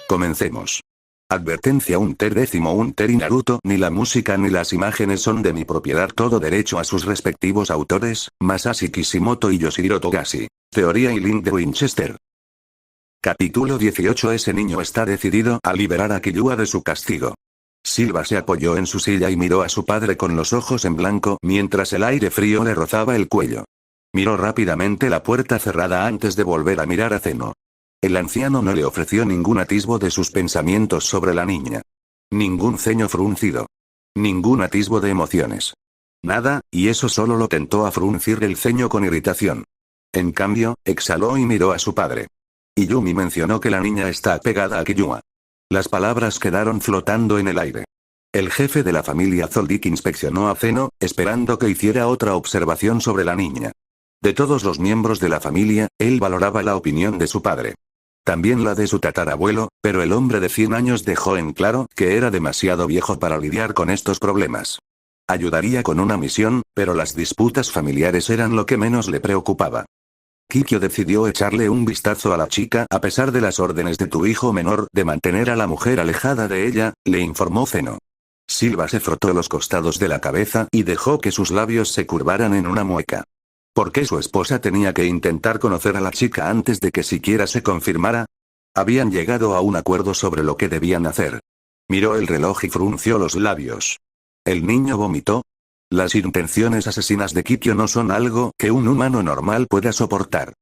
Comencemos. Advertencia: Unter y Naruto, ni la música ni las imágenes son de mi propiedad. Todo derecho a sus respectivos autores, Masashi Kishimoto y Yoshihiro Togashi. Teoría y link de Winchester. Capítulo 18. Ese niño está decidido a liberar a Killua de su castigo. Silva se apoyó en su silla y miró a su padre con los ojos en blanco mientras el aire frío le rozaba el cuello. Miró rápidamente la puerta cerrada antes de volver a mirar a Zeno. El anciano no le ofreció ningún atisbo de sus pensamientos sobre la niña. Ningún ceño fruncido. Ningún atisbo de emociones. Nada, y eso solo lo tentó a fruncir el ceño con irritación. En cambio, exhaló y miró a su padre. Iyumi mencionó que la niña está apegada a Killua. Las palabras quedaron flotando en el aire. El jefe de la familia Zoldyck inspeccionó a Zeno, esperando que hiciera otra observación sobre la niña. De todos los miembros de la familia, él valoraba la opinión de su padre. También la de su tatarabuelo, pero el hombre de 100 años dejó en claro que era demasiado viejo para lidiar con estos problemas. Ayudaría con una misión, pero las disputas familiares eran lo que menos le preocupaba. Kikyo decidió echarle un vistazo a la chica a pesar de las órdenes de tu hijo menor de mantener a la mujer alejada de ella, le informó Zeno. Silva se frotó los costados de la cabeza y dejó que sus labios se curvaran en una mueca. ¿Por qué su esposa tenía que intentar conocer a la chica antes de que siquiera se confirmara? Habían llegado a un acuerdo sobre lo que debían hacer. Miró el reloj y frunció los labios. ¿El niño vomitó? Las intenciones asesinas de Kikyo no son algo que un humano normal pueda soportar.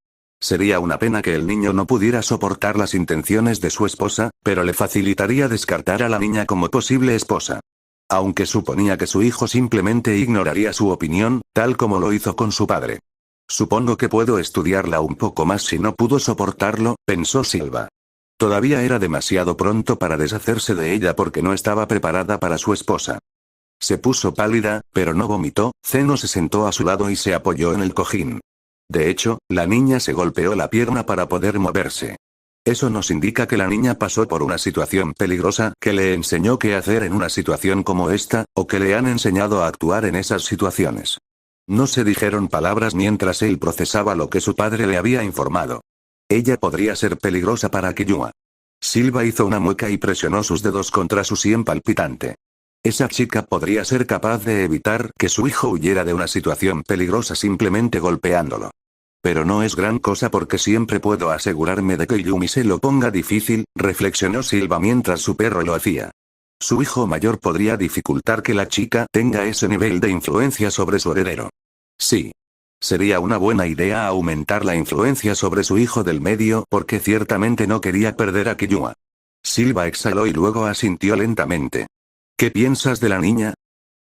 Sería una pena que el niño no pudiera soportar las intenciones de su esposa, pero le facilitaría descartar a la niña como posible esposa. Aunque suponía que su hijo simplemente ignoraría su opinión, tal como lo hizo con su padre. Supongo que puedo estudiarla un poco más si no pudo soportarlo, pensó Silva. Todavía era demasiado pronto para deshacerse de ella porque no estaba preparada para su esposa. Se puso pálida, pero no vomitó. Zeno se sentó a su lado y se apoyó en el cojín. De hecho, la niña se golpeó la pierna para poder moverse. Eso nos indica que la niña pasó por una situación peligrosa, que le enseñó qué hacer en una situación como esta, o que le han enseñado a actuar en esas situaciones. No se dijeron palabras mientras él procesaba lo que su padre le había informado. Ella podría ser peligrosa para Killua. Silva hizo una mueca y presionó sus dedos contra su sien palpitante. Esa chica podría ser capaz de evitar que su hijo huyera de una situación peligrosa simplemente golpeándolo. Pero no es gran cosa porque siempre puedo asegurarme de que Yumi se lo ponga difícil, reflexionó Silva mientras su perro lo hacía. Su hijo mayor podría dificultar que la chica tenga ese nivel de influencia sobre su heredero. Sí. Sería una buena idea aumentar la influencia sobre su hijo del medio porque ciertamente no quería perder a Killua. Silva exhaló y luego asintió lentamente. ¿Qué piensas de la niña?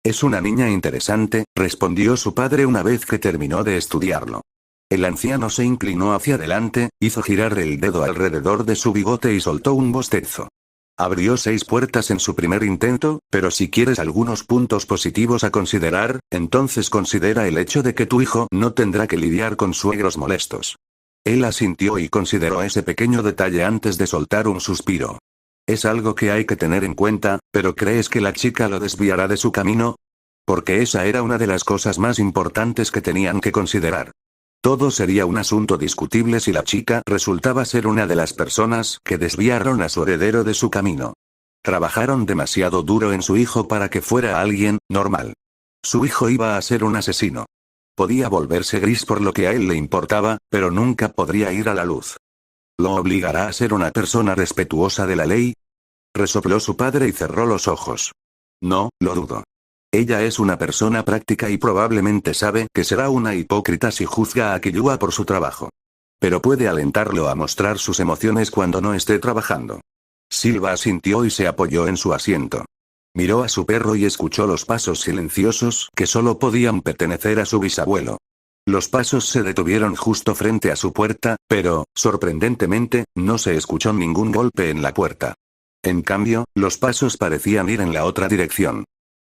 Es una niña interesante, respondió su padre una vez que terminó de estudiarlo. El anciano se inclinó hacia adelante, hizo girar el dedo alrededor de su bigote y soltó un bostezo. Abrió 6 puertas en su primer intento, pero si quieres algunos puntos positivos a considerar, entonces considera el hecho de que tu hijo no tendrá que lidiar con suegros molestos. Él asintió y consideró ese pequeño detalle antes de soltar un suspiro. Es algo que hay que tener en cuenta, pero ¿crees que la chica lo desviará de su camino? Porque esa era una de las cosas más importantes que tenían que considerar. Todo sería un asunto discutible si la chica resultaba ser una de las personas que desviaron a su heredero de su camino. Trabajaron demasiado duro en su hijo para que fuera alguien normal. Su hijo iba a ser un asesino. Podía volverse gris por lo que a él le importaba, pero nunca podría ir a la luz. ¿Lo obligará a ser una persona respetuosa de la ley? Resopló su padre y cerró los ojos. No, lo dudo. Ella es una persona práctica y probablemente sabe que será una hipócrita si juzga a Killua por su trabajo. Pero puede alentarlo a mostrar sus emociones cuando no esté trabajando. Silva asintió y se apoyó en su asiento. Miró a su perro y escuchó los pasos silenciosos que solo podían pertenecer a su bisabuelo. Los pasos se detuvieron justo frente a su puerta, pero, sorprendentemente, no se escuchó ningún golpe en la puerta. En cambio, los pasos parecían ir en la otra dirección.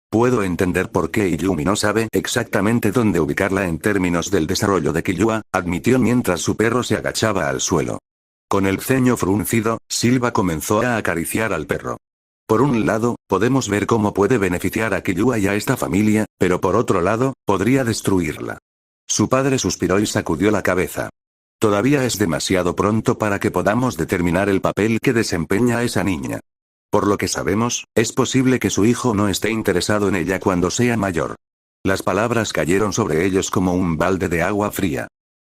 Puedo entender por qué Iyumi no sabe exactamente dónde ubicarla en términos del desarrollo de Killua, admitió mientras su perro se agachaba al suelo. Con el ceño fruncido, Silva comenzó a acariciar al perro. Por un lado, podemos ver cómo puede beneficiar a Killua y a esta familia, pero por otro lado, podría destruirla. Su padre suspiró y sacudió la cabeza. Todavía es demasiado pronto para que podamos determinar el papel que desempeña esa niña. Por lo que sabemos, es posible que su hijo no esté interesado en ella cuando sea mayor. Las palabras cayeron sobre ellos como un balde de agua fría.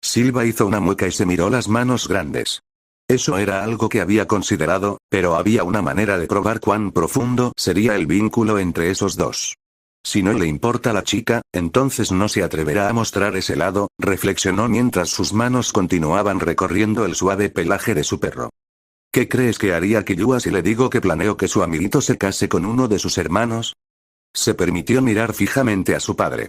Silva hizo una mueca y se miró las manos grandes. Eso era algo que había considerado, pero había una manera de probar cuán profundo sería el vínculo entre esos dos. Si no le importa la chica, entonces no se atreverá a mostrar ese lado, reflexionó mientras sus manos continuaban recorriendo el suave pelaje de su perro. ¿Qué crees que haría Killua si le digo que planeo que su amiguito se case con uno de sus hermanos? Se permitió mirar fijamente a su padre.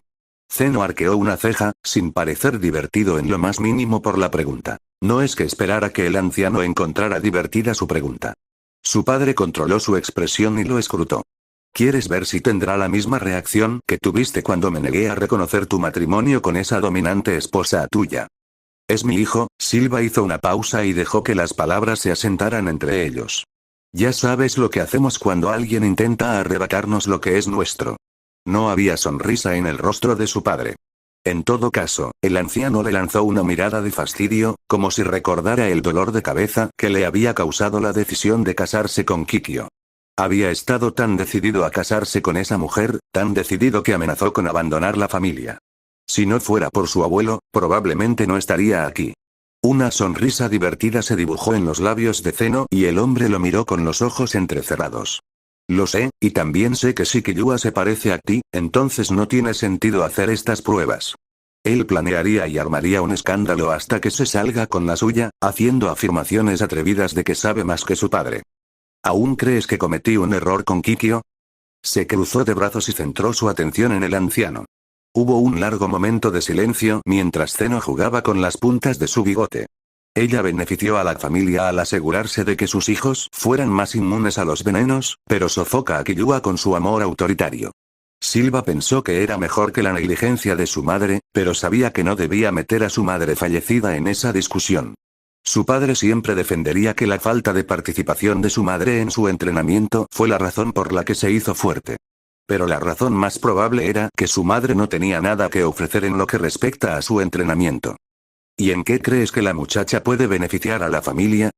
Zeno arqueó una ceja, sin parecer divertido en lo más mínimo por la pregunta. No es que esperara que el anciano encontrara divertida su pregunta. Su padre controló su expresión y lo escrutó. ¿Quieres ver si tendrá la misma reacción que tuviste cuando me negué a reconocer tu matrimonio con esa dominante esposa tuya? Es mi hijo. Silva hizo una pausa y dejó que las palabras se asentaran entre ellos. Ya sabes lo que hacemos cuando alguien intenta arrebatarnos lo que es nuestro. No había sonrisa en el rostro de su padre. En todo caso, el anciano le lanzó una mirada de fastidio, como si recordara el dolor de cabeza que le había causado la decisión de casarse con Kikyo. Había estado tan decidido a casarse con esa mujer, tan decidido que amenazó con abandonar la familia. Si no fuera por su abuelo, probablemente no estaría aquí. Una sonrisa divertida se dibujó en los labios de Zeno y el hombre lo miró con los ojos entrecerrados. Lo sé, y también sé que si Killua se parece a ti, entonces no tiene sentido hacer estas pruebas. Él planearía y armaría un escándalo hasta que se salga con la suya, haciendo afirmaciones atrevidas de que sabe más que su padre. ¿Aún crees que cometí un error con Kikyo? Se cruzó de brazos y centró su atención en el anciano. Hubo un largo momento de silencio mientras Zeno jugaba con las puntas de su bigote. Ella benefició a la familia al asegurarse de que sus hijos fueran más inmunes a los venenos, pero sofoca a Killua con su amor autoritario. Silva pensó que era mejor que la negligencia de su madre, pero sabía que no debía meter a su madre fallecida en esa discusión. Su padre siempre defendería que la falta de participación de su madre en su entrenamiento fue la razón por la que se hizo fuerte. Pero la razón más probable era que su madre no tenía nada que ofrecer en lo que respecta a su entrenamiento. ¿Y en qué crees que la muchacha puede beneficiar a la familia?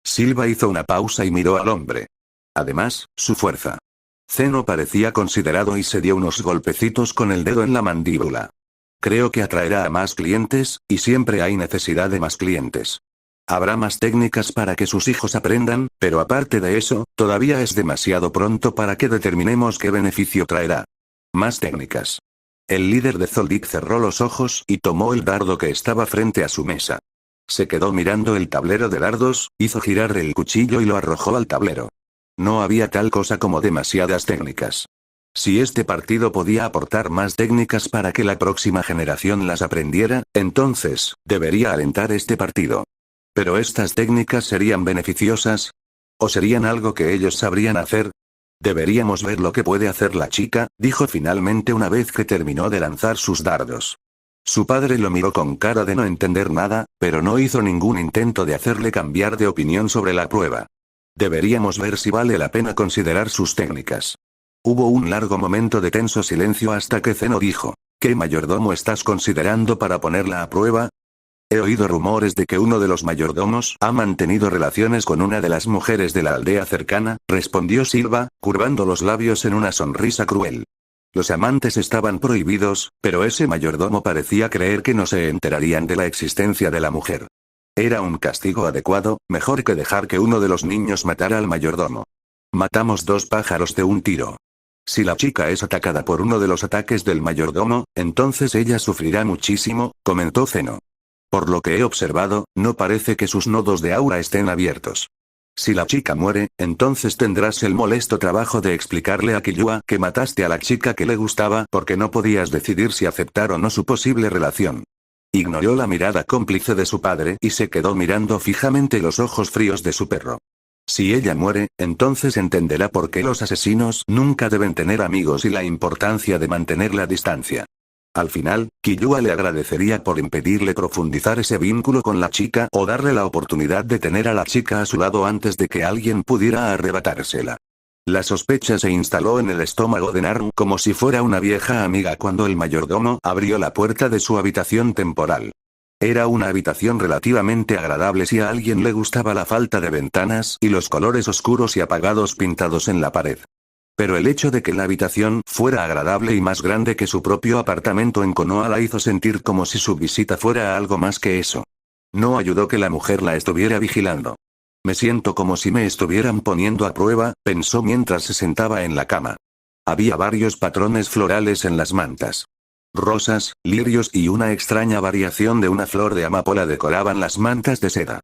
Silva hizo una pausa y miró al hombre. Además, su fuerza. Zeno parecía considerado y se dio unos golpecitos con el dedo en la mandíbula. Creo que atraerá a más clientes, y siempre hay necesidad de más clientes. Habrá más técnicas para que sus hijos aprendan, pero aparte de eso, todavía es demasiado pronto para que determinemos qué beneficio traerá. Más técnicas. El líder de Zoldyck cerró los ojos y tomó el dardo que estaba frente a su mesa. Se quedó mirando el tablero de dardos, hizo girar el cuchillo y lo arrojó al tablero. No había tal cosa como demasiadas técnicas. Si este partido podía aportar más técnicas para que la próxima generación las aprendiera, entonces, debería alentar este partido. ¿Pero estas técnicas serían beneficiosas? ¿O serían algo que ellos sabrían hacer? Deberíamos ver lo que puede hacer la chica, dijo finalmente una vez que terminó de lanzar sus dardos. Su padre lo miró con cara de no entender nada, pero no hizo ningún intento de hacerle cambiar de opinión sobre la prueba. Deberíamos ver si vale la pena considerar sus técnicas. Hubo un largo momento de tenso silencio hasta que Zeno dijo, ¿qué mayordomo estás considerando para ponerla a prueba? He oído rumores de que uno de los mayordomos ha mantenido relaciones con una de las mujeres de la aldea cercana, respondió Silva, curvando los labios en una sonrisa cruel. Los amantes estaban prohibidos, pero ese mayordomo parecía creer que no se enterarían de la existencia de la mujer. Era un castigo adecuado, mejor que dejar que uno de los niños matara al mayordomo. Matamos dos pájaros de un tiro. Si la chica es atacada por uno de los ataques del mayordomo, entonces ella sufrirá muchísimo, comentó Zeno. Por lo que he observado, no parece que sus nodos de aura estén abiertos. Si la chica muere, entonces tendrás el molesto trabajo de explicarle a Killua que mataste a la chica que le gustaba porque no podías decidir si aceptar o no su posible relación. Ignoró la mirada cómplice de su padre y se quedó mirando fijamente los ojos fríos de su perro. Si ella muere, entonces entenderá por qué los asesinos nunca deben tener amigos y la importancia de mantener la distancia. Al final, Killua le agradecería por impedirle profundizar ese vínculo con la chica o darle la oportunidad de tener a la chica a su lado antes de que alguien pudiera arrebatársela. La sospecha se instaló en el estómago de Naru como si fuera una vieja amiga cuando el mayordomo abrió la puerta de su habitación temporal. Era una habitación relativamente agradable si a alguien le gustaba la falta de ventanas y los colores oscuros y apagados pintados en la pared. Pero el hecho de que la habitación fuera agradable y más grande que su propio apartamento en Konoha la hizo sentir como si su visita fuera algo más que eso. No ayudó que la mujer la estuviera vigilando. Me siento como si me estuvieran poniendo a prueba, pensó mientras se sentaba en la cama. Había varios patrones florales en las mantas. Rosas, lirios y una extraña variación de una flor de amapola decoraban las mantas de seda.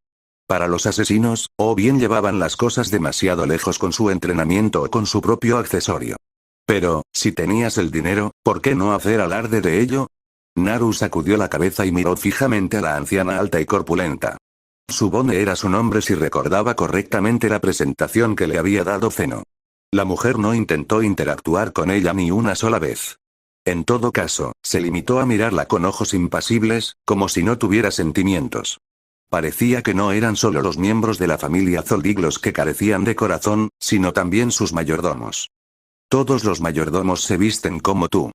Para los asesinos, o bien llevaban las cosas demasiado lejos con su entrenamiento o con su propio accesorio. Pero, si tenías el dinero, ¿por qué no hacer alarde de ello? Naru sacudió la cabeza y miró fijamente a la anciana alta y corpulenta. Tsubone era su nombre si recordaba correctamente la presentación que le había dado Zeno. La mujer no intentó interactuar con ella ni una sola vez. En todo caso, se limitó a mirarla con ojos impasibles, como si no tuviera sentimientos. Parecía que no eran solo los miembros de la familia Zoldyck los que carecían de corazón, sino también sus mayordomos. ¿Todos los mayordomos se visten como tú?,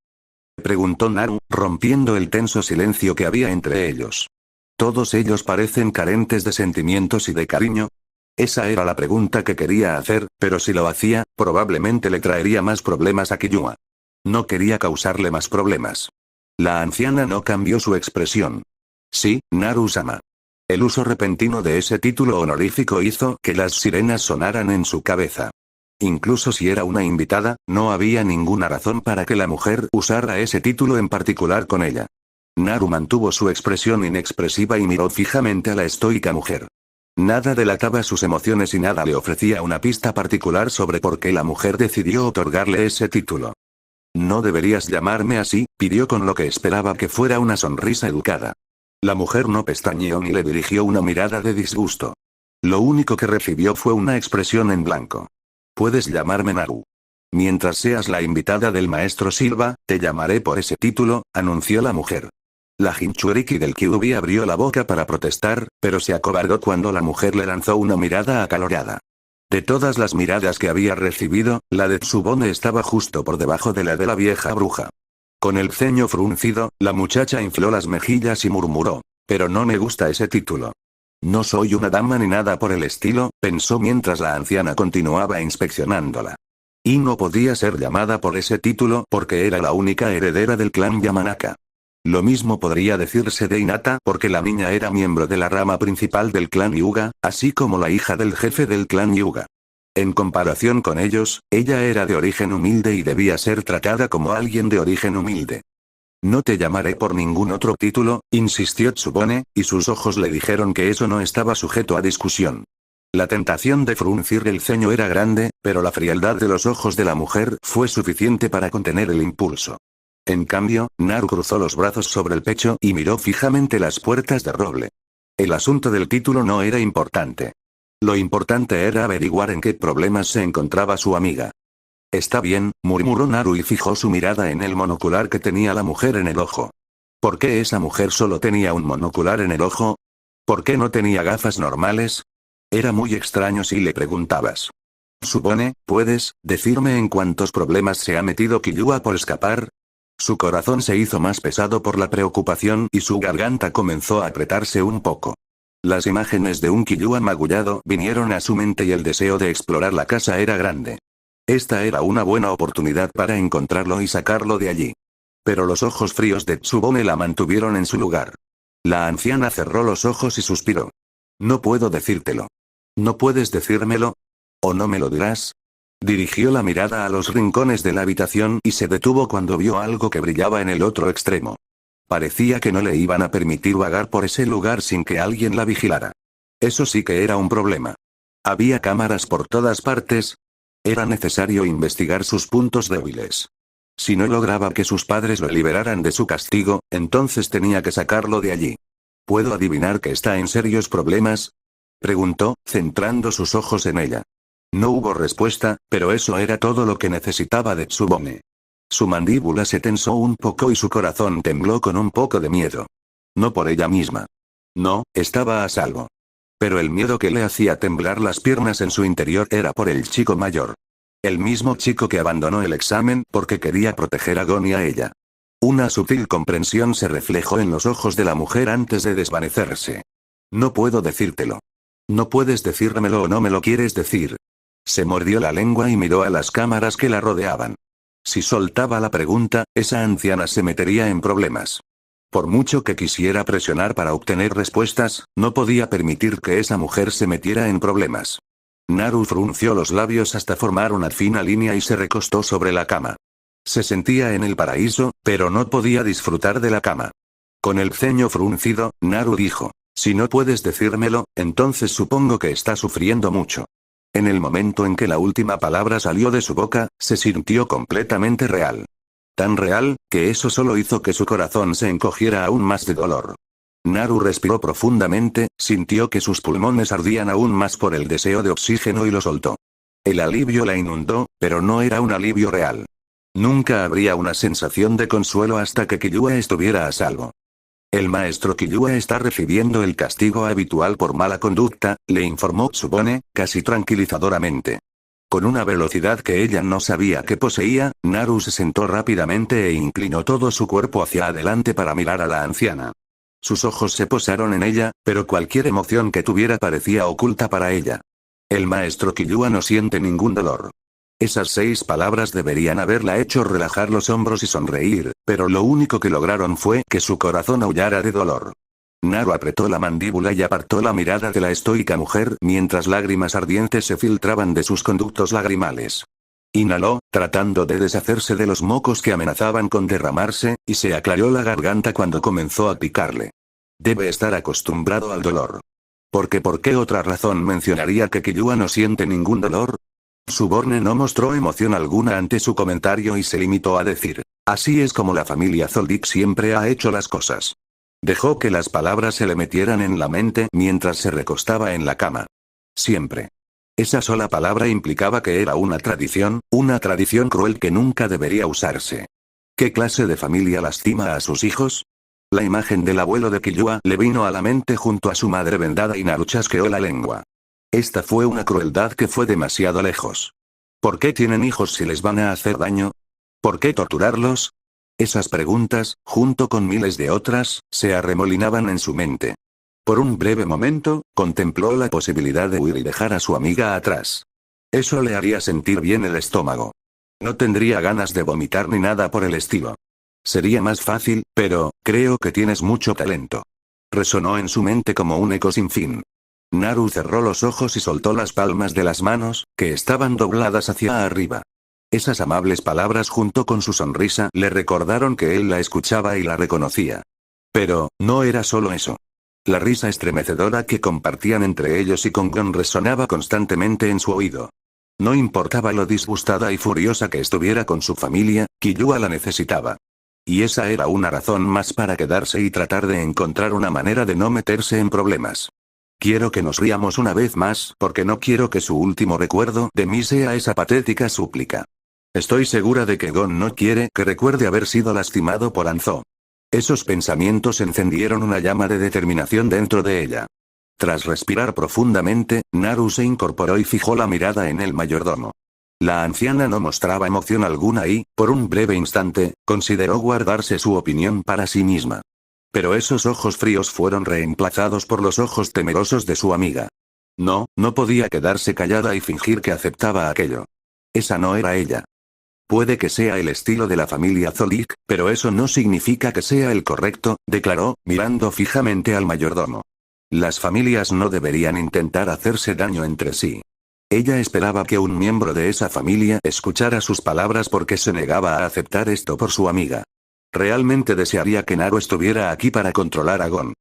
preguntó Naru, rompiendo el tenso silencio que había entre ellos. ¿Todos ellos parecen carentes de sentimientos y de cariño? Esa era la pregunta que quería hacer, pero si lo hacía, probablemente le traería más problemas a Killua. No quería causarle más problemas. La anciana no cambió su expresión. Sí, Naru-sama. El uso repentino de ese título honorífico hizo que las sirenas sonaran en su cabeza. Incluso si era una invitada, no había ninguna razón para que la mujer usara ese título en particular con ella. Naru mantuvo su expresión inexpresiva y miró fijamente a la estoica mujer. Nada delataba sus emociones y nada le ofrecía una pista particular sobre por qué la mujer decidió otorgarle ese título. No deberías llamarme así, pidió con lo que esperaba que fuera una sonrisa educada. La mujer no pestañeó ni le dirigió una mirada de disgusto. Lo único que recibió fue una expresión en blanco. Puedes llamarme Naru. Mientras seas la invitada del maestro Silva, te llamaré por ese título, anunció la mujer. La Jinchuriki del Kyuubi abrió la boca para protestar, pero se acobardó cuando la mujer le lanzó una mirada acalorada. De todas las miradas que había recibido, la de Tsubone estaba justo por debajo de la vieja bruja. Con el ceño fruncido, la muchacha infló las mejillas y murmuró: pero no me gusta ese título. No soy una dama ni nada por el estilo, pensó mientras la anciana continuaba inspeccionándola. Y no podía ser llamada por ese título porque era la única heredera del clan Yamanaka. Lo mismo podría decirse de Hinata porque la niña era miembro de la rama principal del clan Hyuga, así como la hija del jefe del clan Hyuga. En comparación con ellos, ella era de origen humilde y debía ser tratada como alguien de origen humilde. No te llamaré por ningún otro título, insistió Tsubone, y sus ojos le dijeron que eso no estaba sujeto a discusión. La tentación de fruncir el ceño era grande, pero la frialdad de los ojos de la mujer fue suficiente para contener el impulso. En cambio, Naru cruzó los brazos sobre el pecho y miró fijamente las puertas de roble. El asunto del título no era importante. Lo importante era averiguar en qué problemas se encontraba su amiga. Está bien, murmuró Naru y fijó su mirada en el monocular que tenía la mujer en el ojo. ¿Por qué esa mujer solo tenía un monocular en el ojo? ¿Por qué no tenía gafas normales? Era muy extraño si le preguntabas. Supone, ¿puedes decirme en cuántos problemas se ha metido Killua por escapar? Su corazón se hizo más pesado por la preocupación y su garganta comenzó a apretarse un poco. Las imágenes de un Killua magullado vinieron a su mente y el deseo de explorar la casa era grande. Esta era una buena oportunidad para encontrarlo y sacarlo de allí. Pero los ojos fríos de Tsubone la mantuvieron en su lugar. La anciana cerró los ojos y suspiró. No puedo decírtelo. ¿No puedes decírmelo? ¿O no me lo dirás? Dirigió la mirada a los rincones de la habitación y se detuvo cuando vio algo que brillaba en el otro extremo. Parecía que no le iban a permitir vagar por ese lugar sin que alguien la vigilara. Eso sí que era un problema. Había cámaras por todas partes. Era necesario investigar sus puntos débiles. Si no lograba que sus padres lo liberaran de su castigo, entonces tenía que sacarlo de allí. ¿Puedo adivinar que está en serios problemas?, preguntó, centrando sus ojos en ella. No hubo respuesta, pero eso era todo lo que necesitaba de Tsubone. Su mandíbula se tensó un poco y su corazón tembló con un poco de miedo. No por ella misma. No, estaba a salvo. Pero el miedo que le hacía temblar las piernas en su interior era por el chico mayor. El mismo chico que abandonó el examen porque quería proteger a Gon y a ella. Una sutil comprensión se reflejó en los ojos de la mujer antes de desvanecerse. No puedo decírtelo. No puedes decírmelo o no me lo quieres decir. Se mordió la lengua y miró a las cámaras que la rodeaban. Si soltaba la pregunta, esa anciana se metería en problemas. Por mucho que quisiera presionar para obtener respuestas, no podía permitir que esa mujer se metiera en problemas. Naru frunció los labios hasta formar una fina línea y se recostó sobre la cama. Se sentía en el paraíso, pero no podía disfrutar de la cama. Con el ceño fruncido, Naru dijo: si no puedes decírmelo, entonces supongo que está sufriendo mucho. En el momento en que la última palabra salió de su boca, se sintió completamente real. Tan real, que eso solo hizo que su corazón se encogiera aún más de dolor. Naru respiró profundamente, sintió que sus pulmones ardían aún más por el deseo de oxígeno y lo soltó. El alivio la inundó, pero no era un alivio real. Nunca habría una sensación de consuelo hasta que Killua estuviera a salvo. El maestro Killua está recibiendo el castigo habitual por mala conducta, le informó Tsubone, casi tranquilizadoramente. Con una velocidad que ella no sabía que poseía, Naru se sentó rápidamente e inclinó todo su cuerpo hacia adelante para mirar a la anciana. Sus ojos se posaron en ella, pero cualquier emoción que tuviera parecía oculta para ella. El maestro Killua no siente ningún dolor. Esas 6 palabras deberían haberla hecho relajar los hombros y sonreír, pero lo único que lograron fue que su corazón aullara de dolor. Naru apretó la mandíbula y apartó la mirada de la estoica mujer mientras lágrimas ardientes se filtraban de sus conductos lagrimales. Inhaló, tratando de deshacerse de los mocos que amenazaban con derramarse, y se aclaró la garganta cuando comenzó a picarle. Debe estar acostumbrado al dolor. Porque ¿por qué otra razón mencionaría que Killua no siente ningún dolor? Suborne no mostró emoción alguna ante su comentario y se limitó a decir: así es como la familia Zoldyck siempre ha hecho las cosas. Dejó que las palabras se le metieran en la mente mientras se recostaba en la cama. Siempre. Esa sola palabra implicaba que era una tradición cruel que nunca debería usarse. ¿Qué clase de familia lastima a sus hijos? La imagen del abuelo de Killua le vino a la mente junto a su madre vendada y Naru chasqueó la lengua. Esta fue una crueldad que fue demasiado lejos. ¿Por qué tienen hijos si les van a hacer daño? ¿Por qué torturarlos? Esas preguntas, junto con miles de otras, se arremolinaban en su mente. Por un breve momento, contempló la posibilidad de huir y dejar a su amiga atrás. Eso le haría sentir bien el estómago. No tendría ganas de vomitar ni nada por el estilo. Sería más fácil, pero, creo que tienes mucho talento. Resonó en su mente como un eco sin fin. Naru cerró los ojos y soltó las palmas de las manos, que estaban dobladas hacia arriba. Esas amables palabras junto con su sonrisa le recordaron que él la escuchaba y la reconocía. Pero, no era solo eso. La risa estremecedora que compartían entre ellos y con Gon resonaba constantemente en su oído. No importaba lo disgustada y furiosa que estuviera con su familia, Killua la necesitaba. Y esa era una razón más para quedarse y tratar de encontrar una manera de no meterse en problemas. Quiero que nos riamos una vez más, porque no quiero que su último recuerdo de mí sea esa patética súplica. Estoy segura de que Gon no quiere que recuerde haber sido lastimado por Anzo. Esos pensamientos encendieron una llama de determinación dentro de ella. Tras respirar profundamente, Naru se incorporó y fijó la mirada en el mayordomo. La anciana no mostraba emoción alguna y, por un breve instante, consideró guardarse su opinión para sí misma. Pero esos ojos fríos fueron reemplazados por los ojos temerosos de su amiga. No podía quedarse callada y fingir que aceptaba aquello. Esa no era ella. Puede que sea el estilo de la familia Zoldyck, pero eso no significa que sea el correcto, declaró, mirando fijamente al mayordomo. Las familias no deberían intentar hacerse daño entre sí. Ella esperaba que un miembro de esa familia escuchara sus palabras porque se negaba a aceptar esto por su amiga. Realmente desearía que Naru estuviera aquí para controlar a Gon.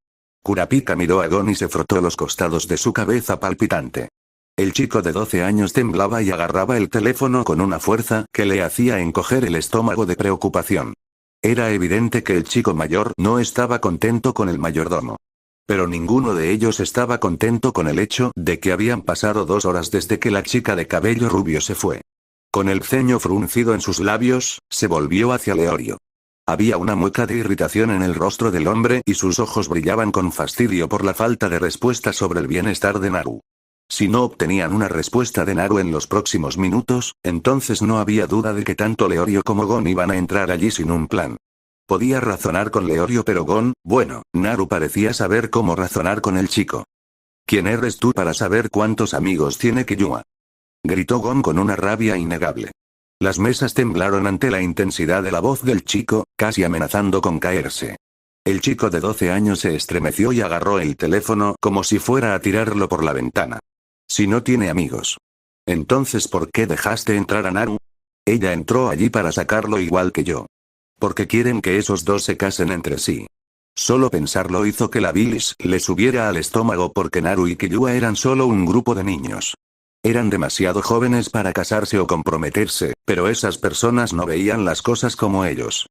Kurapika miró a Gon y se frotó los costados de su cabeza palpitante. El chico de 12 años temblaba y agarraba el teléfono con una fuerza que le hacía encoger el estómago de preocupación. Era evidente que el chico mayor no estaba contento con el mayordomo. Pero ninguno de ellos estaba contento con el hecho de que habían pasado 2 horas desde que la chica de cabello rubio se fue. Con el ceño fruncido en sus labios, se volvió hacia Leorio. Había una mueca de irritación en el rostro del hombre y sus ojos brillaban con fastidio por la falta de respuesta sobre el bienestar de Naru. Si no obtenían una respuesta de Naru en los próximos minutos, entonces no había duda de que tanto Leorio como Gon iban a entrar allí sin un plan. Podía razonar con Leorio pero bueno, Naru parecía saber cómo razonar con el chico. ¿Quién eres tú para saber cuántos amigos tiene Killua? Gritó Gon con una rabia innegable. Las mesas temblaron ante la intensidad de la voz del chico, casi amenazando con caerse. El chico de 12 años se estremeció y agarró el teléfono como si fuera a tirarlo por la ventana. Si no tiene amigos. Entonces ¿por qué dejaste entrar a Naru? Ella entró allí para sacarlo igual que yo. Porque quieren que esos dos se casen entre sí. Solo pensarlo hizo que la bilis le subiera al estómago porque Naru y Killua eran solo un grupo de niños. Eran demasiado jóvenes para casarse o comprometerse, pero esas personas no veían las cosas como ellos.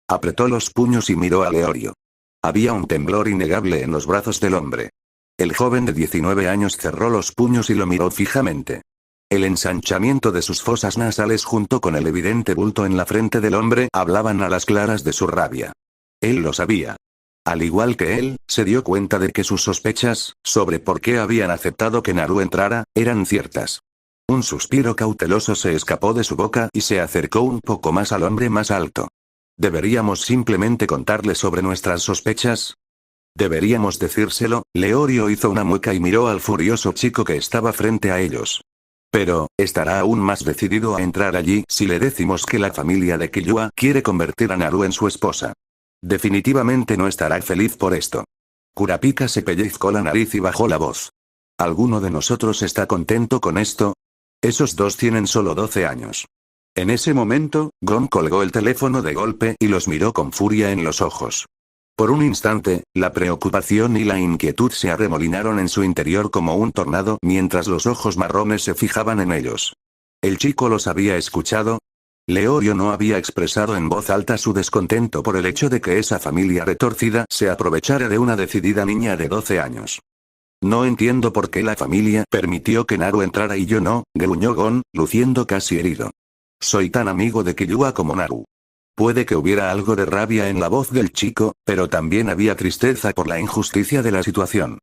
Apretó los puños y miró a Leorio. Había un temblor innegable en los brazos del hombre. El joven de 19 años cerró los puños y lo miró fijamente. El ensanchamiento de sus fosas nasales junto con el evidente bulto en la frente del hombre hablaban a las claras de su rabia. Él lo sabía. Al igual que él, se dio cuenta de que sus sospechas, sobre por qué habían aceptado que Naru entrara, eran ciertas. Un suspiro cauteloso se escapó de su boca y se acercó un poco más al hombre más alto. ¿Deberíamos simplemente contarle sobre nuestras sospechas? ¿Deberíamos decírselo? Leorio hizo una mueca y miró al furioso chico que estaba frente a ellos. Pero, estará aún más decidido a entrar allí si le decimos que la familia de Killua quiere convertir a Naru en su esposa. Definitivamente no estará feliz por esto. Kurapika se pellizcó la nariz y bajó la voz. ¿Alguno de nosotros está contento con esto? Esos dos tienen solo 12 años. En ese momento, Gon colgó el teléfono de golpe y los miró con furia en los ojos. Por un instante, la preocupación y la inquietud se arremolinaron en su interior como un tornado mientras los ojos marrones se fijaban en ellos. ¿El chico los había escuchado? Leorio no había expresado en voz alta su descontento por el hecho de que esa familia retorcida se aprovechara de una decidida niña de 12 años. No entiendo por qué la familia permitió que Naru entrara y yo no, gruñó Gon, luciendo casi herido. Soy tan amigo de Killua como Naru. Puede que hubiera algo de rabia en la voz del chico, pero también había tristeza por la injusticia de la situación.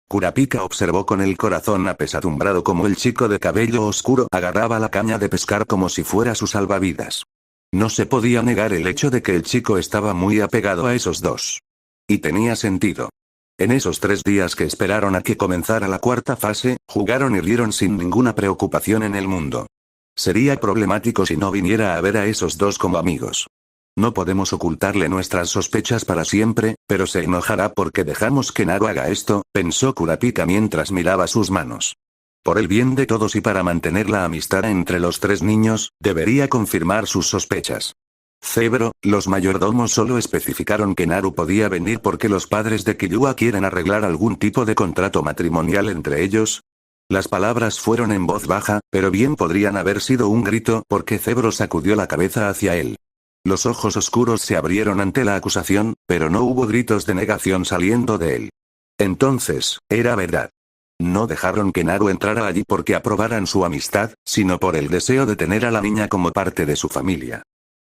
Kurapika observó con el corazón apesadumbrado como el chico de cabello oscuro agarraba la caña de pescar como si fuera su salvavidas. No se podía negar el hecho de que el chico estaba muy apegado a esos dos. Y tenía sentido. En esos 3 días que esperaron a que comenzara la cuarta fase, jugaron y rieron sin ninguna preocupación en el mundo. Sería problemático si no viniera a ver a esos dos como amigos. No podemos ocultarle nuestras sospechas para siempre, pero se enojará porque dejamos que Naru haga esto, pensó Kurapika mientras miraba sus manos. Por el bien de todos y para mantener la amistad entre los 3 niños, debería confirmar sus sospechas. Cebro, los mayordomos solo especificaron que Naru podía venir porque los padres de Killua quieren arreglar algún tipo de contrato matrimonial entre ellos. Las palabras fueron en voz baja, pero bien podrían haber sido un grito porque Cebro sacudió la cabeza hacia él. Los ojos oscuros se abrieron ante la acusación, pero no hubo gritos de negación saliendo de él. Entonces, era verdad. No dejaron que Naru entrara allí porque aprobaran su amistad, sino por el deseo de tener a la niña como parte de su familia.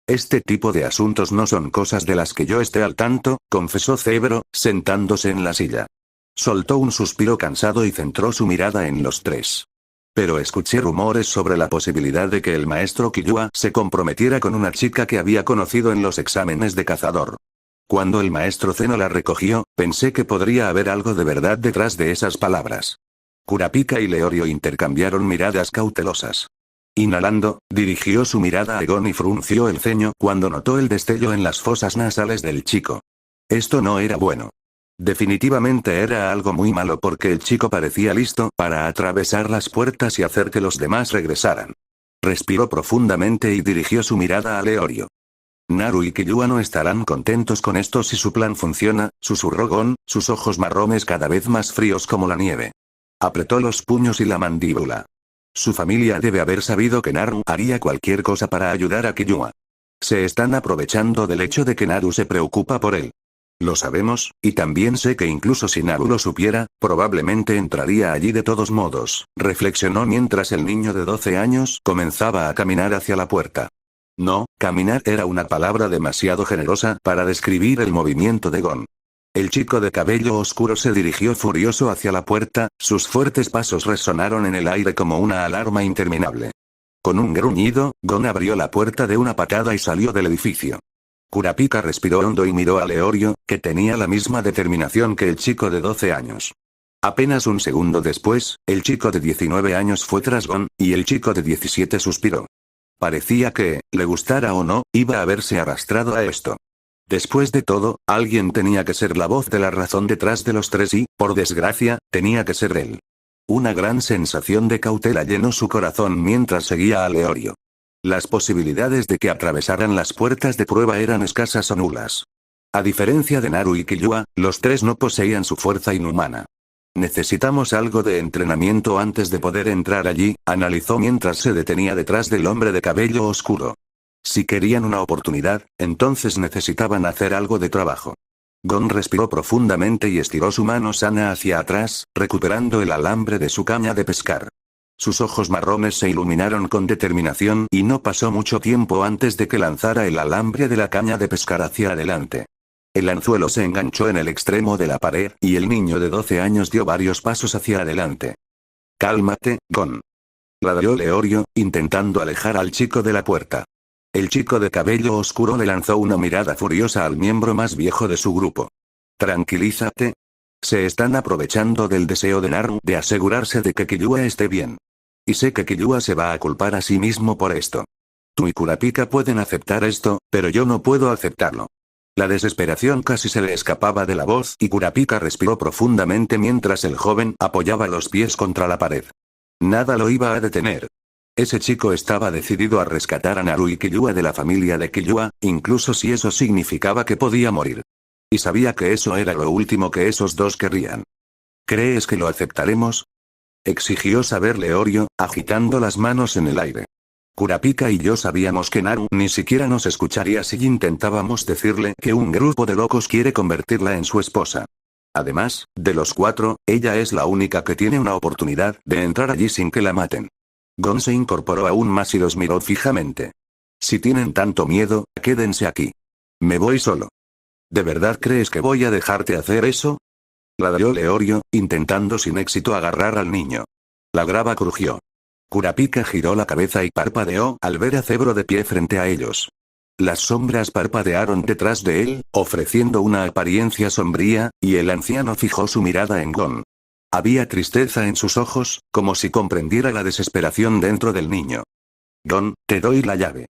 Este tipo de asuntos no son cosas de las que yo esté al tanto, confesó Cebro, sentándose en la silla. Soltó un suspiro cansado y centró su mirada en los 3. Pero escuché rumores sobre la posibilidad de que el maestro Killua se comprometiera con una chica que había conocido en los exámenes de cazador. Cuando el maestro Zeno la recogió, pensé que podría haber algo de verdad detrás de esas palabras. Kurapika y Leorio intercambiaron miradas cautelosas. Inhalando, dirigió su mirada a Gon y frunció el ceño cuando notó el destello en las fosas nasales del chico. Esto no era bueno. Definitivamente era algo muy malo porque el chico parecía listo para atravesar las puertas y hacer que los demás regresaran. Respiró profundamente y dirigió su mirada a Leorio. Naru y Killua no estarán contentos con esto si su plan funciona, susurró Gon, sus ojos marrones cada vez más fríos como la nieve. Apretó los puños y la mandíbula. Su familia debe haber sabido que Naru haría cualquier cosa para ayudar a Killua. Se están aprovechando del hecho de que Naru se preocupa por él. Lo sabemos, y también sé que incluso si Naru lo supiera, probablemente entraría allí de todos modos, reflexionó mientras el niño de 12 años comenzaba a caminar hacia la puerta. No, caminar era una palabra demasiado generosa para describir el movimiento de Gon. El chico de cabello oscuro se dirigió furioso hacia la puerta, sus fuertes pasos resonaron en el aire como una alarma interminable. Con un gruñido, Gon abrió la puerta de una patada y salió del edificio. Kurapika respiró hondo y miró a Leorio, que tenía la misma determinación que el chico de 12 años. Apenas un segundo después, el chico de 19 años fue tras Gon, y el chico de 17 suspiró. Parecía que, le gustara o no, iba a verse arrastrado a esto. Después de todo, alguien tenía que ser la voz de la razón detrás de los tres y, por desgracia, tenía que ser él. Una gran sensación de cautela llenó su corazón mientras seguía a Leorio. Las posibilidades de que atravesaran las puertas de prueba eran escasas o nulas. A diferencia de Naru y Killua, los tres no poseían su fuerza inhumana. Necesitamos algo de entrenamiento antes de poder entrar allí, analizó mientras se detenía detrás del hombre de cabello oscuro. Si querían una oportunidad, entonces necesitaban hacer algo de trabajo. Gon respiró profundamente y estiró su mano sana hacia atrás, recuperando el alambre de su caña de pescar. Sus ojos marrones se iluminaron con determinación y no pasó mucho tiempo antes de que lanzara el alambre de la caña de pescar hacia adelante. El anzuelo se enganchó en el extremo de la pared, y el niño de 12 años dio varios pasos hacia adelante. «Cálmate, Gon», ladró Leorio, intentando alejar al chico de la puerta. El chico de cabello oscuro le lanzó una mirada furiosa al miembro más viejo de su grupo. «Tranquilízate. Se están aprovechando del deseo de Naru de asegurarse de que Killua esté bien. Y sé que Killua se va a culpar a sí mismo por esto. Tú y Kurapika pueden aceptar esto, pero yo no puedo aceptarlo». La desesperación casi se le escapaba de la voz y Kurapika respiró profundamente mientras el joven apoyaba los pies contra la pared. Nada lo iba a detener. Ese chico estaba decidido a rescatar a Naru y Killua de la familia de Killua, incluso si eso significaba que podía morir. Y sabía que eso era lo último que esos dos querrían. ¿Crees que lo aceptaremos?, exigió saber Leorio, agitando las manos en el aire. Kurapika y yo sabíamos que Naru ni siquiera nos escucharía si intentábamos decirle que un grupo de locos quiere convertirla en su esposa. Además, de los cuatro, ella es la única que tiene una oportunidad de entrar allí sin que la maten. Gon se incorporó aún más y los miró fijamente. Si tienen tanto miedo, quédense aquí. Me voy solo. ¿De verdad crees que voy a dejarte hacer eso?, ladró Leorio, intentando sin éxito agarrar al niño. La grava crujió. Kurapika giró la cabeza y parpadeó al ver a Zebro de pie frente a ellos. Las sombras parpadearon detrás de él, ofreciendo una apariencia sombría, y el anciano fijó su mirada en Gon. Había tristeza en sus ojos, como si comprendiera la desesperación dentro del niño. «Gon, te doy la llave»,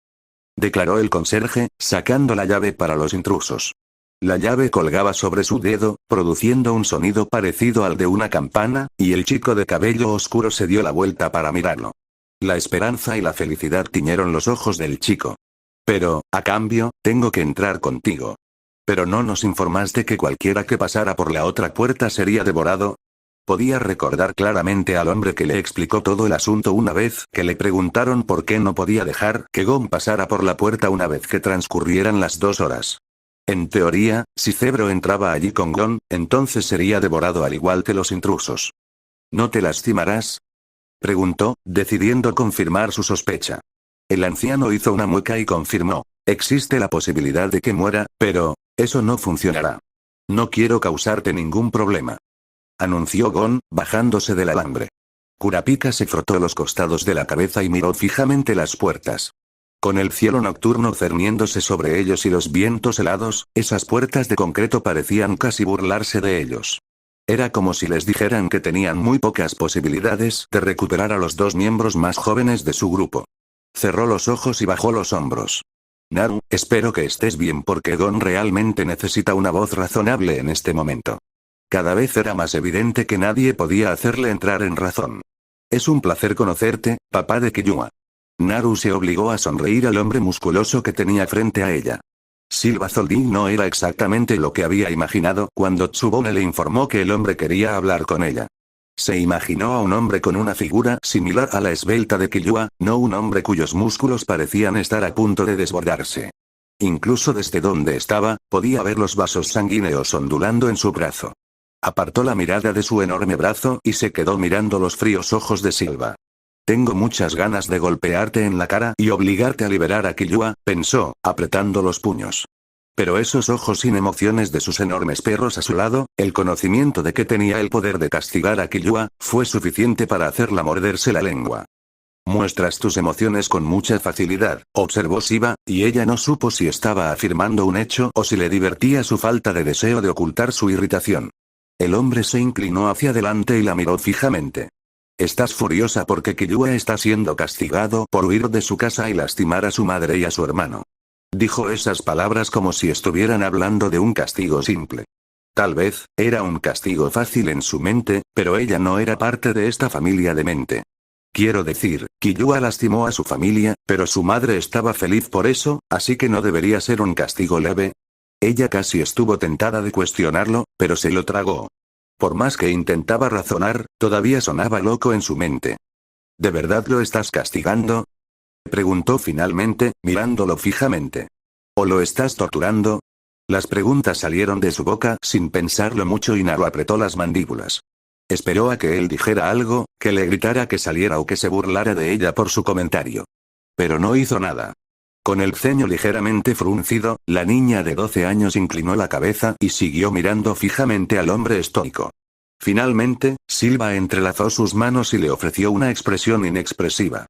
declaró el conserje, sacando la llave para los intrusos. La llave colgaba sobre su dedo, produciendo un sonido parecido al de una campana, y el chico de cabello oscuro se dio la vuelta para mirarlo. La esperanza y la felicidad tiñeron los ojos del chico. «Pero, a cambio, tengo que entrar contigo. Pero no nos informaste que cualquiera que pasara por la otra puerta sería devorado». Podía recordar claramente al hombre que le explicó todo el asunto una vez que le preguntaron por qué no podía dejar que Gon pasara por la puerta una vez que transcurrieran las 2 horas. En teoría, si Zebro entraba allí con Gon, entonces sería devorado al igual que los intrusos. «¿No te lastimarás?», preguntó, decidiendo confirmar su sospecha. El anciano hizo una mueca y confirmó. «Existe la posibilidad de que muera, pero eso no funcionará. No quiero causarte ningún problema», anunció Gon, bajándose del alambre. Kurapika se frotó los costados de la cabeza y miró fijamente las puertas. Con el cielo nocturno cerniéndose sobre ellos y los vientos helados, esas puertas de concreto parecían casi burlarse de ellos. Era como si les dijeran que tenían muy pocas posibilidades de recuperar a los 2 miembros más jóvenes de su grupo. Cerró los ojos y bajó los hombros. «Naru, espero que estés bien porque Gon realmente necesita una voz razonable en este momento». Cada vez era más evidente que nadie podía hacerle entrar en razón. «Es un placer conocerte, papá de Killua». Naru se obligó a sonreír al hombre musculoso que tenía frente a ella. Silva Zoldin no era exactamente lo que había imaginado cuando Tsubone le informó que el hombre quería hablar con ella. Se imaginó a un hombre con una figura similar a la esbelta de Killua, no un hombre cuyos músculos parecían estar a punto de desbordarse. Incluso desde donde estaba, podía ver los vasos sanguíneos ondulando en su brazo. Apartó la mirada de su enorme brazo y se quedó mirando los fríos ojos de Silva. «Tengo muchas ganas de golpearte en la cara y obligarte a liberar a Killua», pensó, apretando los puños. Pero esos ojos sin emociones de sus enormes perros a su lado, el conocimiento de que tenía el poder de castigar a Killua, fue suficiente para hacerla morderse la lengua. Muestras tus emociones con mucha facilidad, observó Shiva, y ella no supo si estaba afirmando un hecho o si le divertía su falta de deseo de ocultar su irritación. El hombre se inclinó hacia adelante y la miró fijamente. Estás furiosa porque Killua está siendo castigado por huir de su casa y lastimar a su madre y a su hermano. Dijo esas palabras como si estuvieran hablando de un castigo simple. Tal vez, era un castigo fácil en su mente, pero ella no era parte de esta familia demente. Quiero decir, Killua lastimó a su familia, pero su madre estaba feliz por eso, así que no debería ser un castigo leve. Ella casi estuvo tentada de cuestionarlo, pero se lo tragó. Por más que intentaba razonar, todavía sonaba loco en su mente. ¿De verdad lo estás castigando?, preguntó finalmente, mirándolo fijamente. ¿O lo estás torturando? Las preguntas salieron de su boca sin pensarlo mucho y Naru apretó las mandíbulas. Esperó a que él dijera algo, que le gritara que saliera o que se burlara de ella por su comentario. Pero no hizo nada. Con el ceño ligeramente fruncido, la niña de 12 años inclinó la cabeza y siguió mirando fijamente al hombre estoico. Finalmente, Silva entrelazó sus manos y le ofreció una expresión inexpresiva.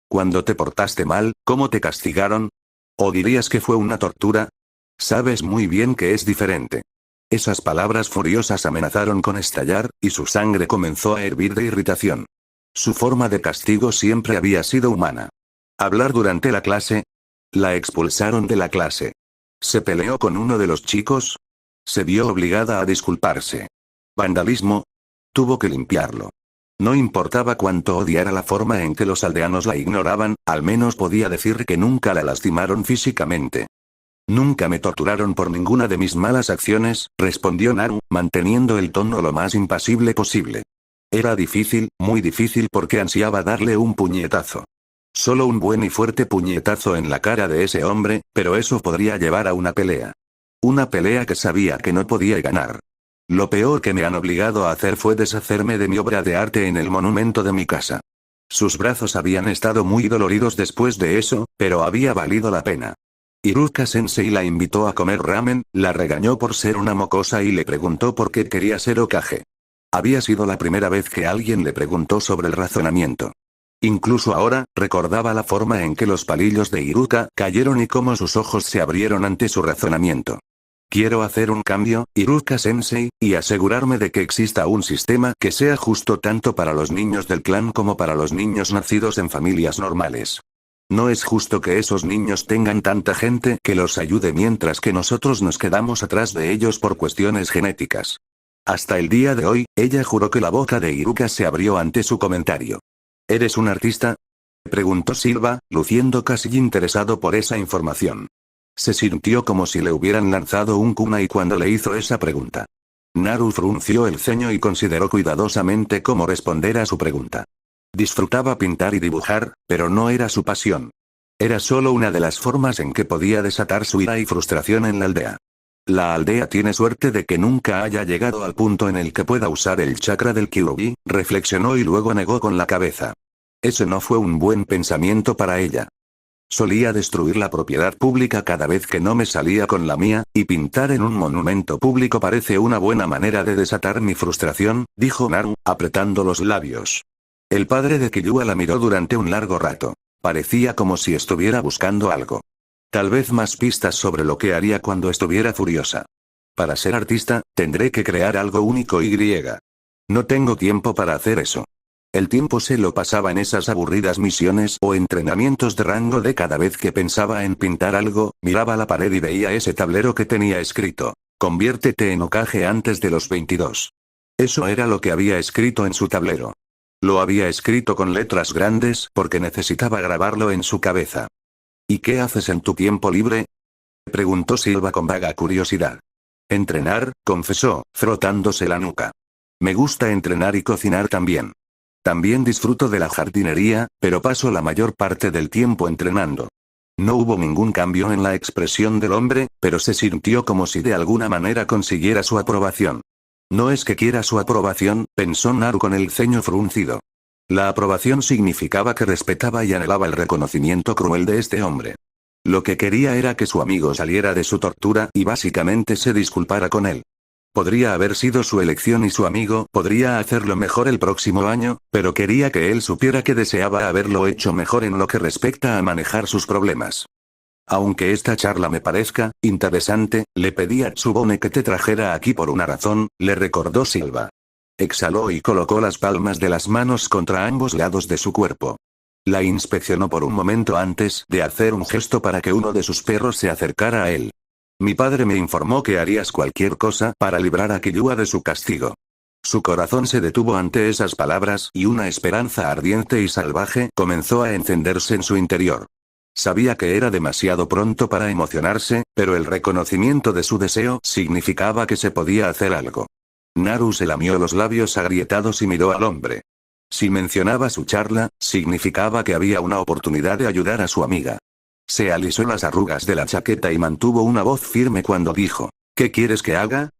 Cuando te portaste mal, ¿cómo te castigaron? ¿O dirías que fue una tortura? Sabes muy bien que es diferente. Esas palabras furiosas amenazaron con estallar, y su sangre comenzó a hervir de irritación. Su forma de castigo siempre había sido humana. Hablar durante la clase. La expulsaron de la clase. ¿Se peleó con uno de los chicos? Se vio obligada a disculparse. ¿Vandalismo? Tuvo que limpiarlo. No importaba cuánto odiara la forma en que los aldeanos la ignoraban, al menos podía decir que nunca la lastimaron físicamente. Nunca me torturaron por ninguna de mis malas acciones, respondió Naru, manteniendo el tono lo más impasible posible. Era difícil, muy difícil porque ansiaba darle un puñetazo. Solo un buen y fuerte puñetazo en la cara de ese hombre, pero eso podría llevar a una pelea. Una pelea que sabía que no podía ganar. Lo peor que me han obligado a hacer fue deshacerme de mi obra de arte en el monumento de mi casa. Sus brazos habían estado muy doloridos después de eso, pero había valido la pena. Iruka-sensei la invitó a comer ramen, la regañó por ser una mocosa y le preguntó por qué quería ser Hokage. Había sido la primera vez que alguien le preguntó sobre el razonamiento. Incluso ahora, recordaba la forma en que los palillos de Iruka cayeron y cómo sus ojos se abrieron ante su razonamiento. Quiero hacer un cambio, Iruka-sensei, y asegurarme de que exista un sistema que sea justo tanto para los niños del clan como para los niños nacidos en familias normales. No es justo que esos niños tengan tanta gente que los ayude mientras que nosotros nos quedamos atrás de ellos por cuestiones genéticas. Hasta el día de hoy, ella juró que la boca de Iruka se abrió ante su comentario. ¿Eres un artista?, preguntó Silva, luciendo casi interesado por esa información. Se sintió como si le hubieran lanzado un kunai cuando le hizo esa pregunta. Naru frunció el ceño y consideró cuidadosamente cómo responder a su pregunta. Disfrutaba pintar y dibujar, pero no era su pasión. Era solo una de las formas en que podía desatar su ira y frustración en la aldea. La aldea tiene suerte de que nunca haya llegado al punto en el que pueda usar el chakra del Kyuubi, reflexionó y luego negó con la cabeza. Ese no fue un buen pensamiento para ella. Solía destruir la propiedad pública cada vez que no me salía con la mía, y pintar en un monumento público parece una buena manera de desatar mi frustración, dijo Naru, apretando los labios. El padre de Killua la miró durante un largo rato. Parecía como si estuviera buscando algo. Tal vez más pistas sobre lo que haría cuando estuviera furiosa. Para ser artista, tendré que crear algo único y. No tengo tiempo para hacer eso. El tiempo se lo pasaba en esas aburridas misiones o entrenamientos de rango de cada vez que pensaba en pintar algo, miraba la pared y veía ese tablero que tenía escrito: conviértete en Hokage antes de los 22. Eso era lo que había escrito en su tablero. Lo había escrito con letras grandes porque necesitaba grabarlo en su cabeza. ¿Y qué haces en tu tiempo libre?, preguntó Silva con vaga curiosidad. Entrenar, confesó, frotándose la nuca. Me gusta entrenar y cocinar también. También disfruto de la jardinería, pero paso la mayor parte del tiempo entrenando. No hubo ningún cambio en la expresión del hombre, pero se sintió como si de alguna manera consiguiera su aprobación. No es que quiera su aprobación, pensó Naru con el ceño fruncido. La aprobación significaba que respetaba y anhelaba el reconocimiento cruel de este hombre. Lo que quería era que su amigo saliera de su tortura y básicamente se disculpara con él. Podría haber sido su elección y su amigo podría hacerlo mejor el próximo año, pero quería que él supiera que deseaba haberlo hecho mejor en lo que respecta a manejar sus problemas. Aunque esta charla me parezca interesante, le pedí a Tsubone que te trajera aquí por una razón, le recordó Silva. Exhaló y colocó las palmas de las manos contra ambos lados de su cuerpo. La inspeccionó por un momento antes de hacer un gesto para que uno de sus perros se acercara a él. Mi padre me informó que harías cualquier cosa para librar a Killua de su castigo. Su corazón se detuvo ante esas palabras y una esperanza ardiente y salvaje comenzó a encenderse en su interior. Sabía que era demasiado pronto para emocionarse, pero el reconocimiento de su deseo significaba que se podía hacer algo. Naru se lamió los labios agrietados y miró al hombre. Si mencionaba su charla, significaba que había una oportunidad de ayudar a su amiga. Se alisó las arrugas de la chaqueta y mantuvo una voz firme cuando dijo, ¿qué quieres que haga?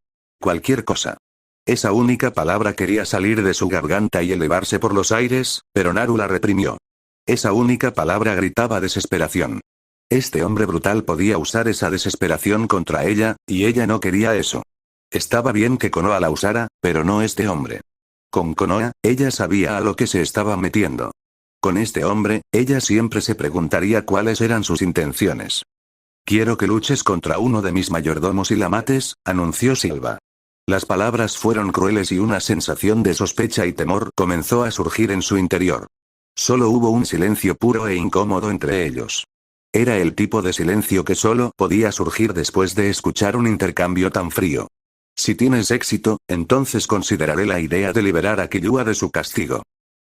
Cualquier cosa. Esa única palabra quería salir de su garganta y elevarse por los aires, pero Naru la reprimió. Esa única palabra gritaba desesperación. Este hombre brutal podía usar esa desesperación contra ella, y ella no quería eso. Estaba bien que Konoha la usara, pero no este hombre. Con Konoha, ella sabía a lo que se estaba metiendo. Con este hombre, ella siempre se preguntaría cuáles eran sus intenciones. Quiero que luches contra uno de mis mayordomos y la mates, anunció Silva. Las palabras fueron crueles y una sensación de sospecha y temor comenzó a surgir en su interior. Solo hubo un silencio puro e incómodo entre ellos. Era el tipo de silencio que solo podía surgir después de escuchar un intercambio tan frío. Si tienes éxito, entonces consideraré la idea de liberar a Killua de su castigo.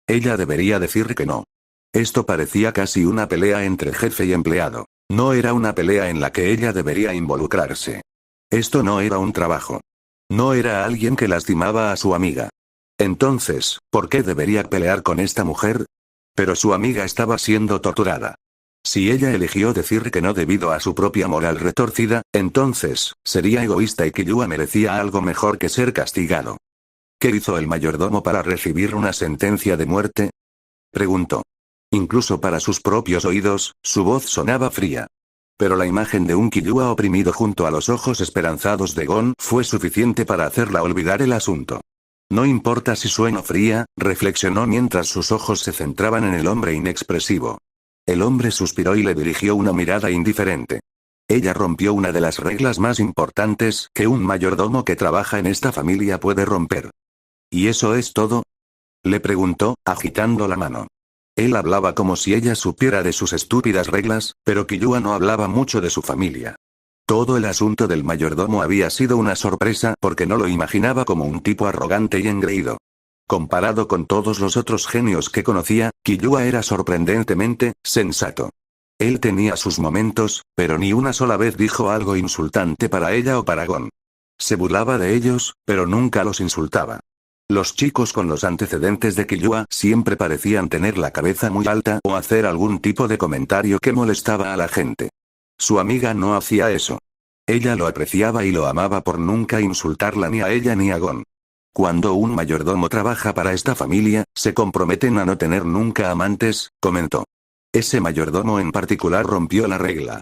Ella debería decir que no. Esto parecía casi una pelea entre jefe y empleado. No era una pelea en la que ella debería involucrarse. Esto no era un trabajo. No era alguien que lastimaba a su amiga. Entonces, ¿por qué debería pelear con esta mujer? Pero su amiga estaba siendo torturada. Si ella eligió decir que no debido a su propia moral retorcida, entonces, sería egoísta y Killua merecía algo mejor que ser castigado. ¿Qué hizo el mayordomo para recibir una sentencia de muerte? Preguntó. Incluso para sus propios oídos, su voz sonaba fría. Pero la imagen de un Killua oprimido junto a los ojos esperanzados de Gon fue suficiente para hacerla olvidar el asunto. No importa si sueno fría, reflexionó mientras sus ojos se centraban en el hombre inexpresivo. El hombre suspiró y le dirigió una mirada indiferente. Ella rompió una de las reglas más importantes que un mayordomo que trabaja en esta familia puede romper. ¿Y eso es todo? Le preguntó, agitando la mano. Él hablaba como si ella supiera de sus estúpidas reglas, pero Killua no hablaba mucho de su familia. Todo el asunto del mayordomo había sido una sorpresa porque no lo imaginaba como un tipo arrogante y engreído. Comparado con todos los otros genios que conocía, Killua era sorprendentemente sensato. Él tenía sus momentos, pero ni una sola vez dijo algo insultante para ella o para Gon. Se burlaba de ellos, pero nunca los insultaba. Los chicos con los antecedentes de Killua siempre parecían tener la cabeza muy alta o hacer algún tipo de comentario que molestaba a la gente. Su amiga no hacía eso. Ella lo apreciaba y lo amaba por nunca insultarla ni a ella ni a Gon. Cuando un mayordomo trabaja para esta familia, se comprometen a no tener nunca amantes, comentó. Ese mayordomo en particular rompió la regla.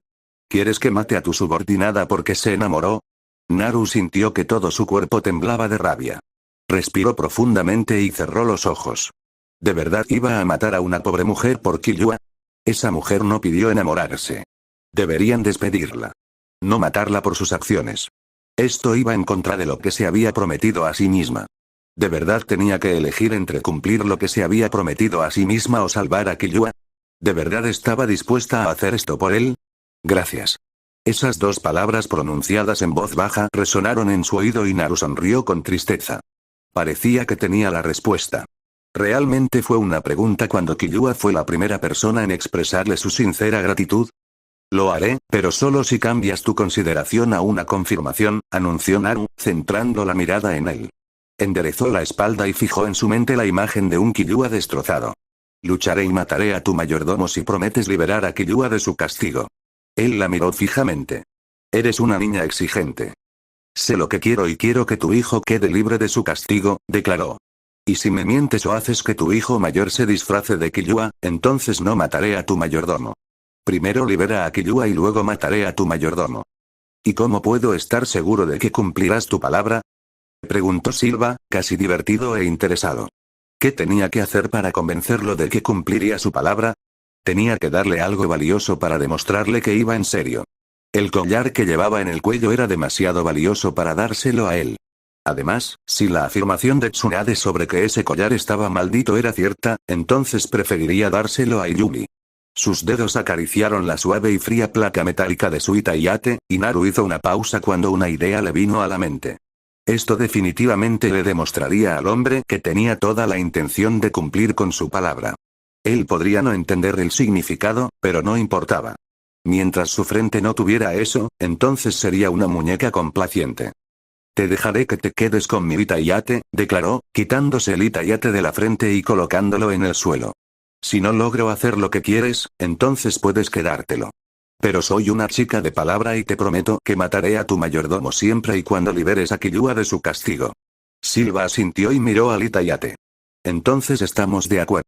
¿Quieres que mate a tu subordinada porque se enamoró? Naru sintió que todo su cuerpo temblaba de rabia. Respiró profundamente y cerró los ojos. ¿De verdad iba a matar a una pobre mujer por Killua? Esa mujer no pidió enamorarse. Deberían despedirla. No matarla por sus acciones. Esto iba en contra de lo que se había prometido a sí misma. ¿De verdad tenía que elegir entre cumplir lo que se había prometido a sí misma o salvar a Killua? ¿De verdad estaba dispuesta a hacer esto por él? Gracias. Esas dos palabras pronunciadas en voz baja resonaron en su oído y Naru sonrió con tristeza. Parecía que tenía la respuesta. ¿Realmente fue una pregunta cuando Killua fue la primera persona en expresarle su sincera gratitud? Lo haré, pero solo si cambias tu consideración a una confirmación, anunció Naru, centrando la mirada en él. Enderezó la espalda y fijó en su mente la imagen de un Killua destrozado. Lucharé y mataré a tu mayordomo si prometes liberar a Killua de su castigo. Él la miró fijamente. Eres una niña exigente. Sé lo que quiero y quiero que tu hijo quede libre de su castigo, declaró. Y si me mientes o haces que tu hijo mayor se disfrace de Killua, entonces no mataré a tu mayordomo. Primero libera a Killua y luego mataré a tu mayordomo. ¿Y cómo puedo estar seguro de que cumplirás tu palabra? Preguntó Silva, casi divertido e interesado. ¿Qué tenía que hacer para convencerlo de que cumpliría su palabra? Tenía que darle algo valioso para demostrarle que iba en serio. El collar que llevaba en el cuello era demasiado valioso para dárselo a él. Además, si la afirmación de Tsunade sobre que ese collar estaba maldito era cierta, entonces preferiría dárselo a Iyumi. Sus dedos acariciaron la suave y fría placa metálica de su Itayate, y Naru hizo una pausa cuando una idea le vino a la mente. Esto definitivamente le demostraría al hombre que tenía toda la intención de cumplir con su palabra. Él podría no entender el significado, pero no importaba. Mientras su frente no tuviera eso, entonces sería una muñeca complaciente. Te dejaré que te quedes con mi Itayate, declaró, quitándose el Itayate de la frente y colocándolo en el suelo. Si no logro hacer lo que quieres, entonces puedes quedártelo. Pero soy una chica de palabra y te prometo que mataré a tu mayordomo siempre y cuando liberes a Killua de su castigo. Silva asintió y miró al Itayate. Entonces estamos de acuerdo.